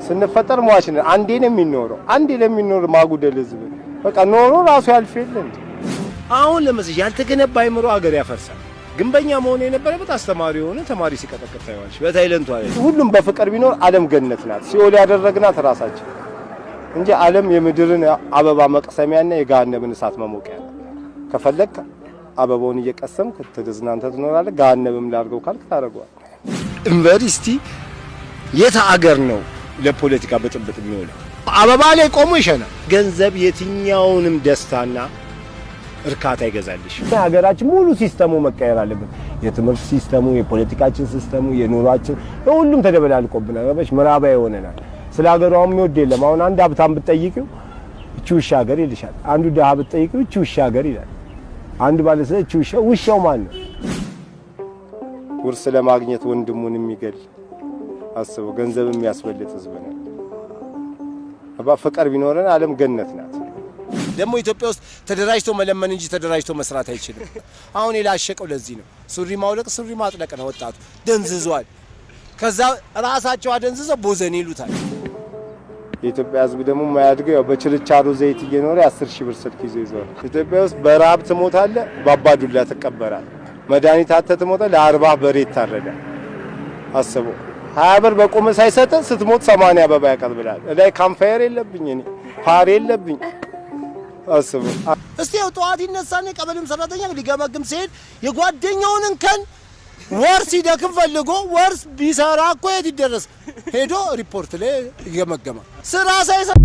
ስንፈጠር ሟች ነን አንዴ ነው የሚኖረው አንዴ ለሚኖር ማጉደል ህዝብ በቃ ኖሮ ራሱ ያልፈልን አሁን ለምሳሌ ያልተገነባ አይምሮ ሀገር ያፈርሳል ግንበኛ መሆን የነበረበት አስተማሪ ሆነ ተማሪ ሲቀጠቅጥ ታይዋለሽ በታይለንቱ አይደል ሁሉም በፍቅር ቢኖር ዓለም ገነት ናት ሲኦል ያደረግናት ራሳችን እንጂ ዓለም የምድርን አበባ መቅሰሚያና የገሃነምን እሳት መሞቂያ ከፈለክ አበባውን እየቀሰምክ ተደዝናንተ ትኖራለህ ገሃነምም ላርገው ካልክ ታረጋው ዩኒቨርሲቲ የት ሀገር ነው ለፖለቲካ በጥብጥ የሚሆነው አበባ ላይ ቆሞ ይሸናል ገንዘብ የትኛውንም ደስታና እርካታ ይገዛልሽ ሀገራችን ሙሉ ሲስተሙ መቀየር አለበት የትምህርት ሲስተሙ የፖለቲካችን ሲስተሙ የኑሯችን ሁሉም ተደበላልቆብናል አበሽ ምራባይ ሆነናል ስለ ሀገሯም የሚወድ የለም አሁን አንድ ሀብታም ብትጠይቂው እቺ ውሻ ሀገር ይልሻል አንዱ ደሃ ብትጠይቂው እቺ ውሻ ሀገር ይላል አንድ ባለሰ እቺ ውሻው ማን ነው ውርስ ለማግኘት ወንድሙን የሚገል አስበው ገንዘብ የሚያስበልጥ ህዝብ ነው አባ ፍቅር ቢኖረን ዓለም ገነት ናት ደግሞ ኢትዮጵያ ውስጥ ተደራጅቶ መለመን እንጂ ተደራጅቶ መስራት አይችልም አሁን ይላሸቀው ለዚህ ነው ሱሪ ማውለቅ ሱሪ ማጥለቅ ነው ወጣቱ ደንዝዟል ከዛ ራሳቸው አደንዝዘው ቦዘን ይሉታል የኢትዮጵያ ህዝብ ደግሞ ማያድገው ያው በችርቻሮ ዘይት እየኖረ 10,000 ብር ስልክ ይዞ ይዞር ኢትዮጵያ ውስጥ በራብ ትሞታለ ባባዱላ ተቀበራል መድኃኒት አተትሞታ ለ40 በሬ ታረዳ አስበው 20 ብር በቆመ ሳይሰጥ ስትሞት 80 አበባ ያቀርብላል ላይ ካምፋየር የለብኝ እኔ ፓር የለብኝ አስበው እስቲ ጠዋት ይነሳኔ ቀበሌም ሰራተኛ ሊገመግም ሲሄድ የጓደኛውን እንከን ወርስ ይደክም ፈልጎ ወርስ ቢሰራ እኮ የት ይደረስ ሄዶ ሪፖርት ላይ ይገመገማል ስራ ሳይሰራ